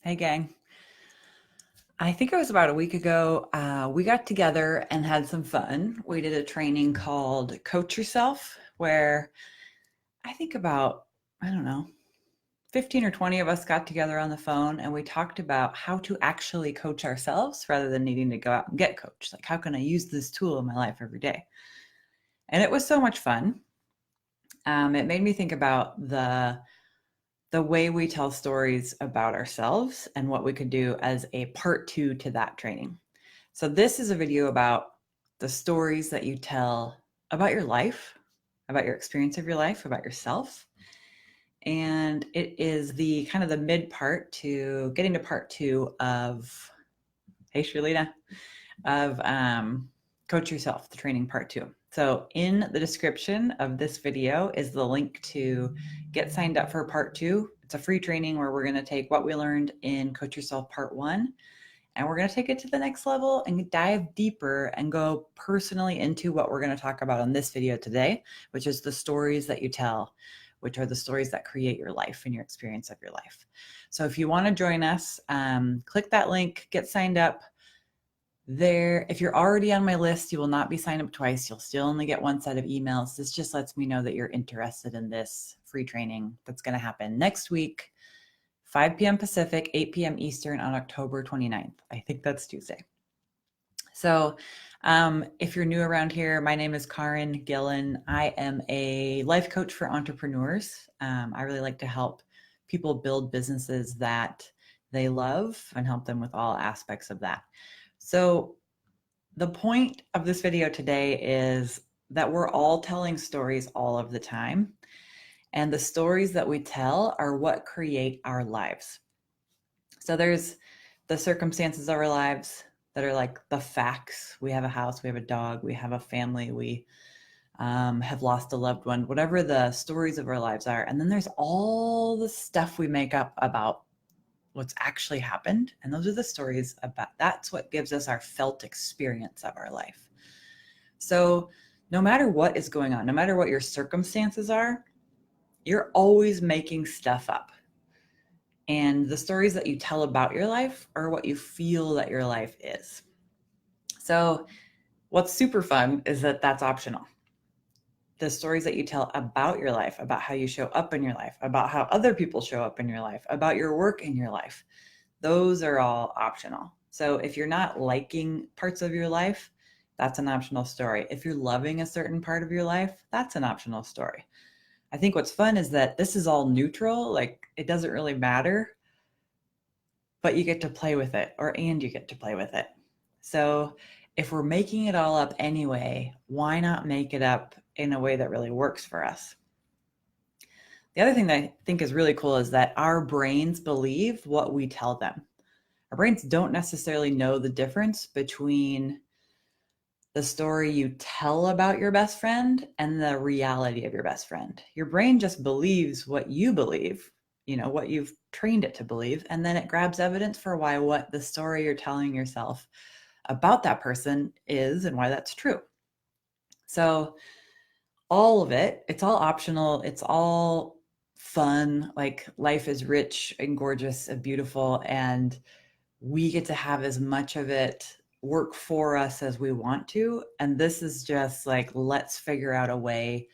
Hey, gang. I think it was about a week ago. We got together and had some fun. We did a training called Coach Yourself, where I think about, I don't know, 15 or 20 of us got together on the phone and we talked about how to actually coach ourselves rather than needing to go out and get coached. Like, how can I use this tool in my life every day? And it was so much fun. It made me think about the way we tell stories about ourselves and what we could do as a part two to that training. So, this is a video about the stories that you tell about your life, about your experience of your life, about yourself. And it is the kind of the mid part to getting to part two of, hey, Sherlita, of Coach Yourself, the training part two. So in the description of this video is the link to get signed up for part two. It's a free training where we're going to take what we learned in Coach Yourself part one, and we're going to take it to the next level and dive deeper and go personally into what we're going to talk about in this video today, which is the stories that you tell, which are the stories that create your life and your experience of your life. So if you want to join us, click that link, get signed up. There, if you're already on my list, you will not be signed up twice. You'll still only get one set of emails. This just lets me know that you're interested in this free training that's going to happen next week, 5 p.m. Pacific, 8 p.m. Eastern on October 29th. I think that's Tuesday. So if you're new around here, my name is Karin Gillen. I am a life coach for entrepreneurs. I really like to help people build businesses that they love and help them with all aspects of that. So the point of this video today is that we're all telling stories all of the time. And the stories that we tell are what create our lives. So there's the circumstances of our lives that are like the facts. We have a house, we have a dog, we have a family, we have lost a loved one, whatever the stories of our lives are. And then there's all the stuff we make up about what's actually happened. And those are the stories about, that's what gives us our felt experience of our life. So no matter what is going on, no matter what your circumstances are, you're always making stuff up. And the stories that you tell about your life are what you feel that your life is. So what's super fun is that that's optional. The stories that you tell about your life, about how you show up in your life, about how other people show up in your life, about your work in your life, those are all optional. So if you're not liking parts of your life, that's an optional story. If you're loving a certain part of your life, that's an optional story. I think what's fun is that this is all neutral, like it doesn't really matter, but you get to play with it, and you get to play with it. So if we're making it all up anyway, why not make it up in a way that really works for us? The other thing that I think is really cool is that our brains believe what we tell them. Our brains don't necessarily know the difference between the story you tell about your best friend and the reality of your best friend. Your brain just believes what you believe, what you've trained it to believe, and then it grabs evidence for why what the story you're telling yourself about that person is and why that's true. So all of it, it's all optional. It's all fun. Like, life is rich and gorgeous and beautiful, and we get to have as much of it work for us as we want to. And this is just like, let's figure out a way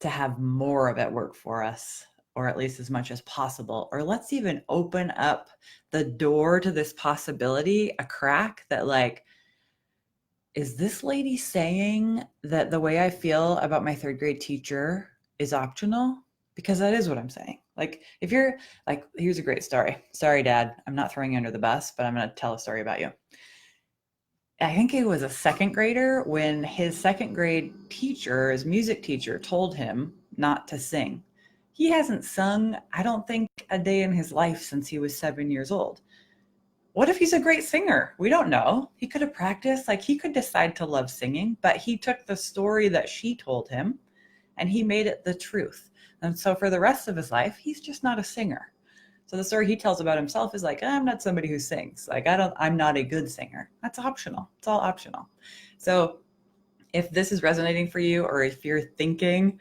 to have more of it work for us, or at least as much as possible. Or let's even open up the door to this possibility, a crack that, like, is this lady saying that the way I feel about my third grade teacher is optional? Because that is what I'm saying. Like, if you're like, here's a great story. Sorry, Dad, I'm not throwing you under the bus, but I'm going to tell a story about you. I think he was a second grader when his second grade teacher, his music teacher, told him not to sing. He hasn't sung, I don't think, a day in his life since he was 7 years old. What if he's a great singer? We don't know. He could have practiced. Like, he could decide to love singing, but he took the story that she told him and he made it the truth. And so for the rest of his life, he's just not a singer. So the story he tells about himself is like, I'm not somebody who sings. Like, I'm not a good singer. That's optional. It's all optional. So if this is resonating for you, or if you're thinking,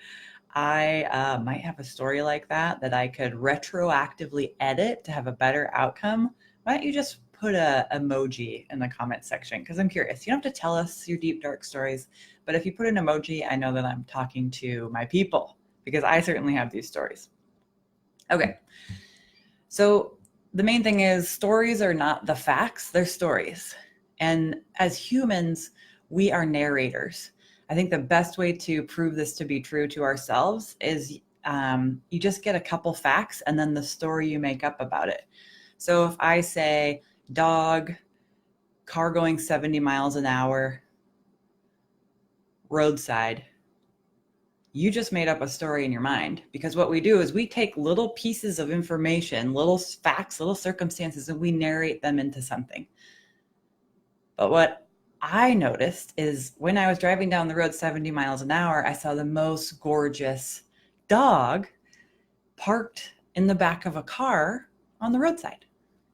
I might have a story like that I could retroactively edit to have a better outcome. Why don't you just put a emoji in the comment section? Because I'm curious. You don't have to tell us your deep, dark stories, but if you put an emoji, I know that I'm talking to my people because I certainly have these stories. Okay. So the main thing is stories are not the facts, they're stories. And as humans, we are narrators. I think the best way to prove this to be true to ourselves is you just get a couple facts and then the story you make up about it. So if I say dog, car going 70 miles an hour, roadside, you just made up a story in your mind, because what we do is we take little pieces of information, little facts, little circumstances, and we narrate them into something. But what I noticed is when I was driving down the road 70 miles an hour, I saw the most gorgeous dog parked in the back of a car on the roadside.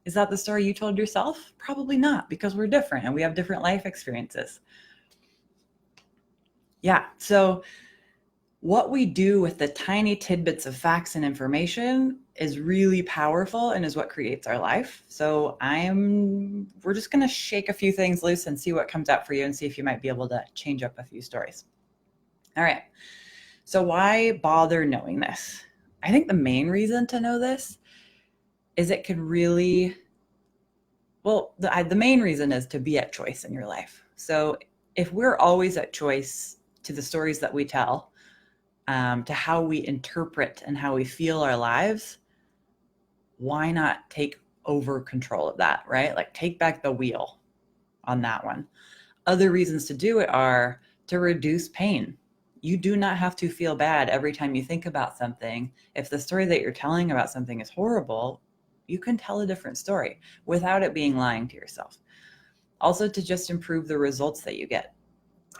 Is that the story you told yourself? Probably not, because we're different and we have different life experiences. Yeah. So what we do with the tiny tidbits of facts and information is really powerful and is what creates our life. So we're just going to shake a few things loose and see what comes out for you and see if you might be able to change up a few stories. All right. So why bother knowing this? I think the main reason to know this is it could really, well, the main reason is to be at choice in your life. So if we're always at choice to the stories that we tell, to how we interpret and how we feel our lives, why not take over control of that, right? Like take back the wheel on that one. Other reasons to do it are to reduce pain. You do not have to feel bad every time you think about something. If the story that you're telling about something is horrible, you can tell a different story without it being lying to yourself. Also, to just improve the results that you get.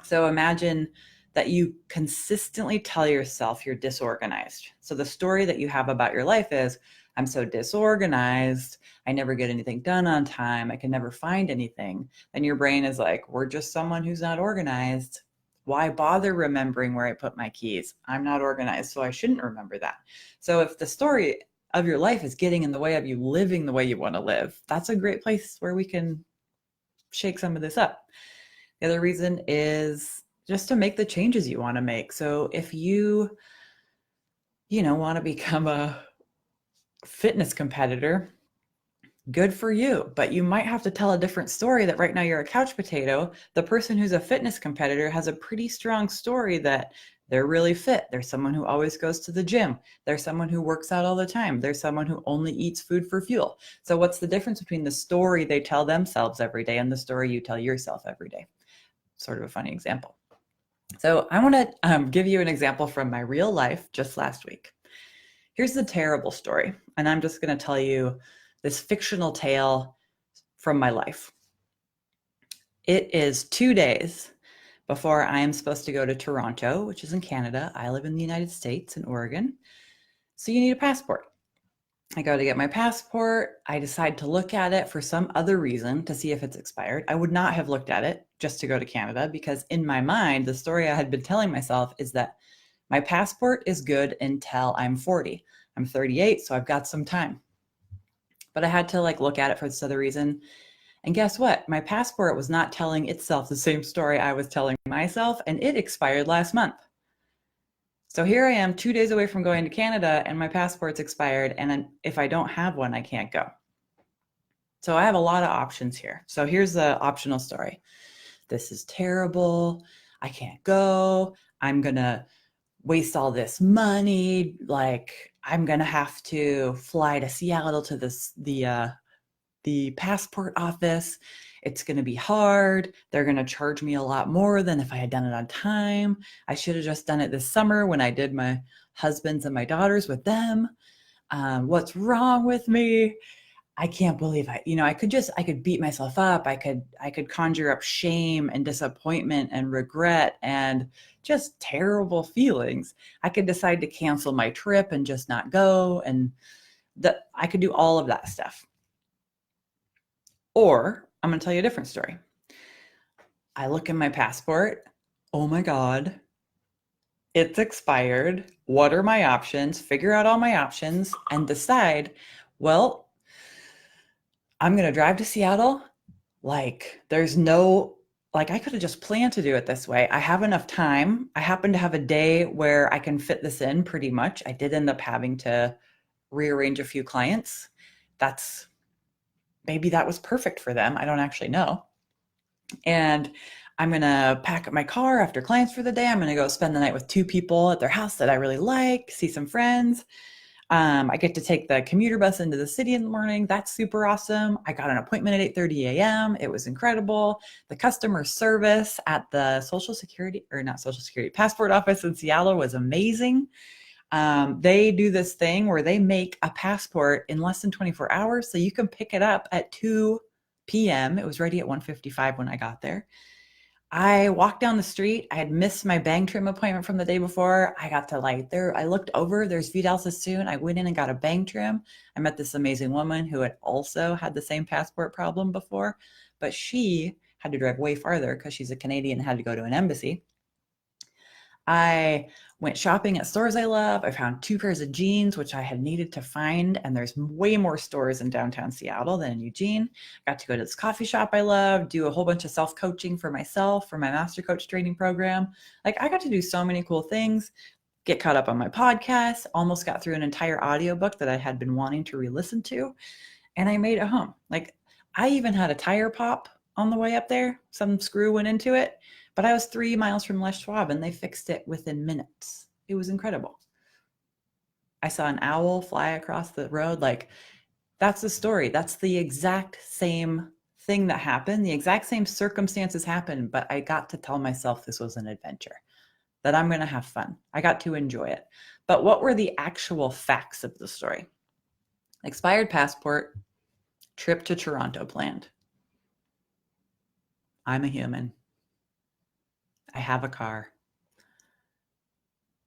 So imagine that you consistently tell yourself you're disorganized. So the story that you have about your life is, I'm so disorganized. I never get anything done on time. I can never find anything. And your brain is like, we're just someone who's not organized. Why bother remembering where I put my keys? I'm not organized, so I shouldn't remember that. So if the story of your life is getting in the way of you living the way you want to live, that's a great place where we can shake some of this up. The other reason is just to make the changes you want to make. So if you want to become a fitness competitor, good for you. But you might have to tell a different story that right now you're a couch potato. The person who's a fitness competitor has a pretty strong story that they're really fit. There's someone who always goes to the gym. There's someone who works out all the time. There's someone who only eats food for fuel. So what's the difference between the story they tell themselves every day and the story you tell yourself every day? Sort of a funny example. So I want to give you an example from my real life just last week. Here's the terrible story, and I'm just going to tell you this fictional tale from my life. It is 2 days before I am supposed to go to Toronto, which is in Canada. I live in the United States in Oregon. So you need a passport. I go to get my passport. I decide to look at it for some other reason to see if it's expired. I would not have looked at it just to go to Canada, because in my mind, the story I had been telling myself is that my passport is good until I'm 40. I'm 38, so I've got some time. But I had to look at it for this other reason. And guess what? My passport was not telling itself the same story I was telling myself, and it expired last month. So here I am 2 days away from going to Canada and my passport's expired. And if I don't have one, I can't go. So I have a lot of options here. So here's the optional story. This is terrible. I can't go. I'm going to waste all this money. I'm going to have to fly to Seattle to the passport office. It's going to be hard. They're going to charge me a lot more than if I had done it on time. I should have just done it this summer when I did my husband's and my daughter's with them. What's wrong with me? I can't believe I could beat myself up. I could conjure up shame and disappointment and regret and just terrible feelings. I could decide to cancel my trip and just not go. And I could do all of that stuff. Or I'm going to tell you a different story. I look in my passport. Oh my God. it's expired. What are my options? Figure out all my options and decide, well, I'm going to drive to Seattle. Like, there's no, like, I could have just planned to do it this way. I have enough time. I happen to have a day where I can fit this in pretty much. I did end up having to rearrange a few clients. That's maybe that was perfect for them. I don't actually know. And I'm going to pack up my car after clients for the day. I'm going to go spend the night with two people at their house that I really like, see some friends. I get to take the commuter bus into the city in the morning. That's super awesome. I got an appointment at 8:30 a.m. It was incredible. The customer service at the Social Security, or not Social Security, passport office in Seattle was amazing. They do this thing where they make a passport in less than 24 hours. So you can pick it up at 2 p.m. It was ready at 1:55 when I got there. I walked down the street. I had missed my bang trim appointment from the day before. I got to like there. I looked over. There's Vidal Sassoon. I went in and got a bang trim. I met this amazing woman who had also had the same passport problem before, but she had to drive way farther because she's a Canadian and had to go to an embassy. I went shopping at stores I love. I found 2 pairs of jeans, which I had needed to find. And there's way more stores in downtown Seattle than in Eugene. Got to go to this coffee shop I love, do a whole bunch of self-coaching for myself for my Master Coach training program. Like, I got to do so many cool things, get caught up on my podcast, almost got through an entire audiobook that I had been wanting to re-listen to. And I made it home. Like, I even had a tire pop on the way up there. Some screw went into it, but I was 3 miles from Les Schwab and they fixed it within minutes. It was incredible. I saw an owl fly across the road. Like, that's the story. That's the exact same thing that happened. The exact same circumstances happened, but I got to tell myself this was an adventure, that I'm going to have fun. I got to enjoy it. But what were the actual facts of the story? Expired passport, trip to Toronto planned. I'm a human. I have a car.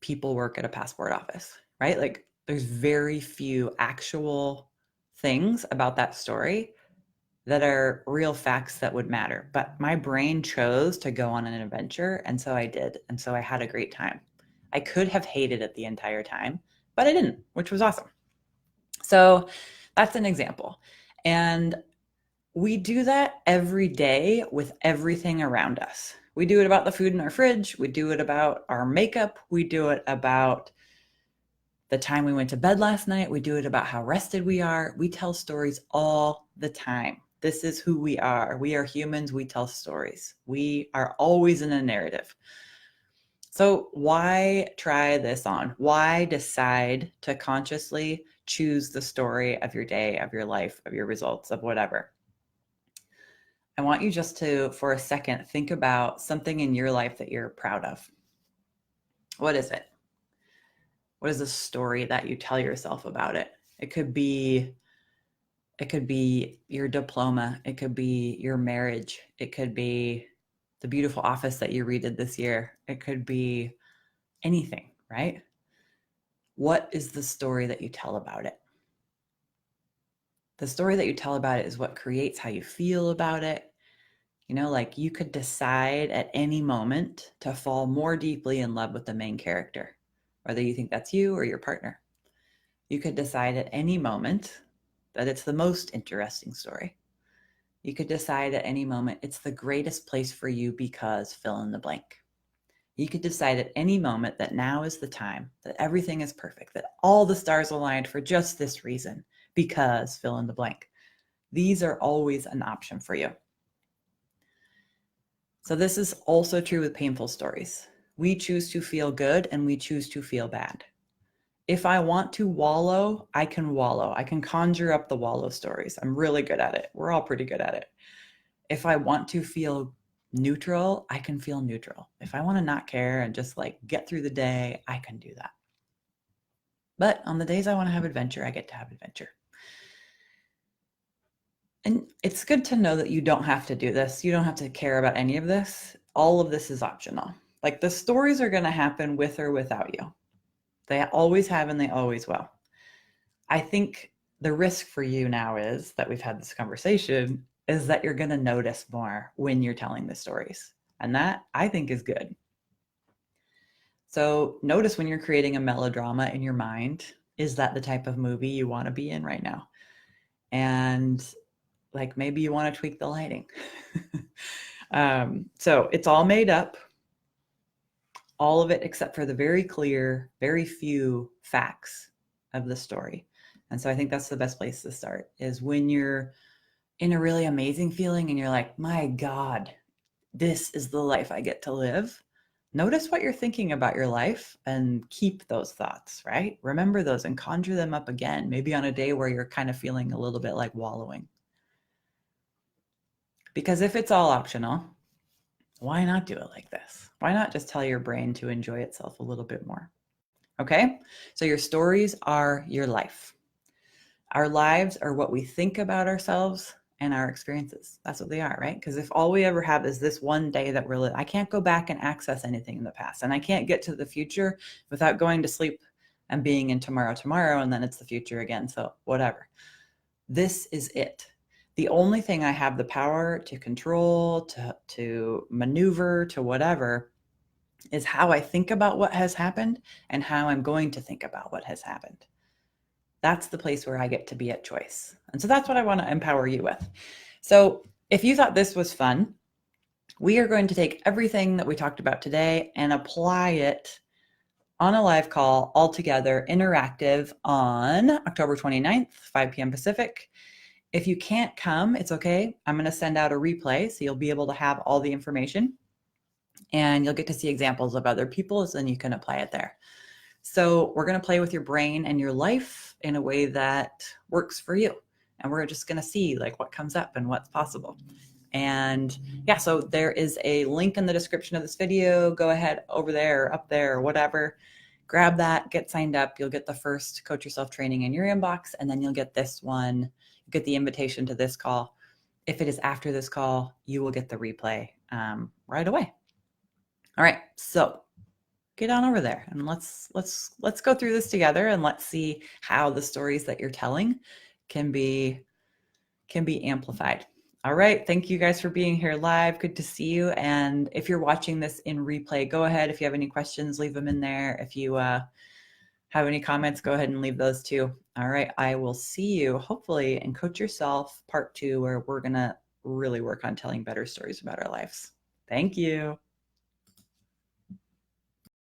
People work at a passport office, right? Like, there's very few actual things about that story that are real facts that would matter. But my brain chose to go on an adventure. And so I did. And so I had a great time. I could have hated it the entire time, but I didn't, which was awesome. So that's an example. And we do that every day with everything around us. We do it about the food in our fridge. We do it about our makeup. We do it about the time we went to bed last night. We do it about how rested we are. We tell stories all the time. This is who we are. We are humans. We tell stories. We are always in a narrative. So why try this on? Why decide to consciously choose the story of your day, of your life, of your results, of whatever? I want you just to, for a second, think about something in your life that you're proud of. What is it? What is the story that you tell yourself about it? It could be your diploma. It could be your marriage. It could be the beautiful office that you redid this year. It could be anything, right? What is the story that you tell about it? The story that you tell about it is what creates how you feel about it. You know, like, you could decide at any moment to fall more deeply in love with the main character, whether you think that's you or your partner. You could decide at any moment that it's the most interesting story. You could decide at any moment it's the greatest place for you because fill in the blank. You could decide at any moment that now is the time, that everything is perfect, that all the stars aligned for just this reason because fill in the blank. These are always an option for you. So this is also true with painful stories. We choose to feel good and we choose to feel bad. If I want to wallow, I can wallow. I can conjure up the wallow stories. I'm really good at it. We're all pretty good at it. If I want to feel neutral, I can feel neutral. If I want to not care and just like get through the day, I can do that. But on the days I want to have adventure, I get to have adventure. And it's good to know that you don't have to do this. You don't have to care about any of this. All of this is optional. Like, the stories are going to happen with or without you. They always have and they always will. I think the risk for you now is that we've had this conversation is that you're going to notice more when you're telling the stories. And that, I think, is good. So notice when you're creating a melodrama in your mind, is that the type of movie you want to be in right now? And like maybe you want to tweak the lighting. So it's all made up, all of it except for the very clear, very few facts of the story. And so I think that's the best place to start is when you're in a really amazing feeling and you're like, my God, this is the life I get to live. Notice what you're thinking about your life and keep those thoughts, right? Remember those and conjure them up again, maybe on a day where you're kind of feeling a little bit like wallowing. Because if it's all optional, why not do it like this? Why not just tell your brain to enjoy itself a little bit more? Okay, so your stories are your life. Our lives are what we think about ourselves and our experiences. That's what they are, right? Because if all we ever have is this one day that we're living, I can't go back and access anything in the past. And I can't get to the future without going to sleep and being in tomorrow, and then it's the future again. So whatever. This is it. The only thing I have the power to control, to maneuver, to whatever, is how I think about what has happened and how I'm going to think about what has happened. That's the place where I get to be at choice. And so that's what I want to empower you with. So if you thought this was fun, we are going to take everything that we talked about today and apply it on a live call all together, interactive on October 29th, 5 p.m. Pacific. If you can't come, it's okay. I'm going to send out a replay so you'll be able to have all the information and you'll get to see examples of other people's and you can apply it there. So we're going to play with your brain and your life in a way that works for you. And we're just going to see like what comes up and what's possible. And yeah, so there is a link in the description of this video. Go ahead over there, up there, or whatever. Grab that, get signed up. You'll get the first Coach Yourself training in your inbox, and then you'll get this one. You get the invitation to this call. If it is after this call, you will get the replay right away. All right, so get on over there and let's go through this together and let's see how the stories that you're telling can be amplified. All right, thank you guys for being here live. Good to see you. And if you're watching this in replay, go ahead. If you have any questions, leave them in there. If you have any comments, go ahead and leave those too. All right, I will see you hopefully in Coach Yourself Part 2, where we're gonna really work on telling better stories about our lives. Thank you.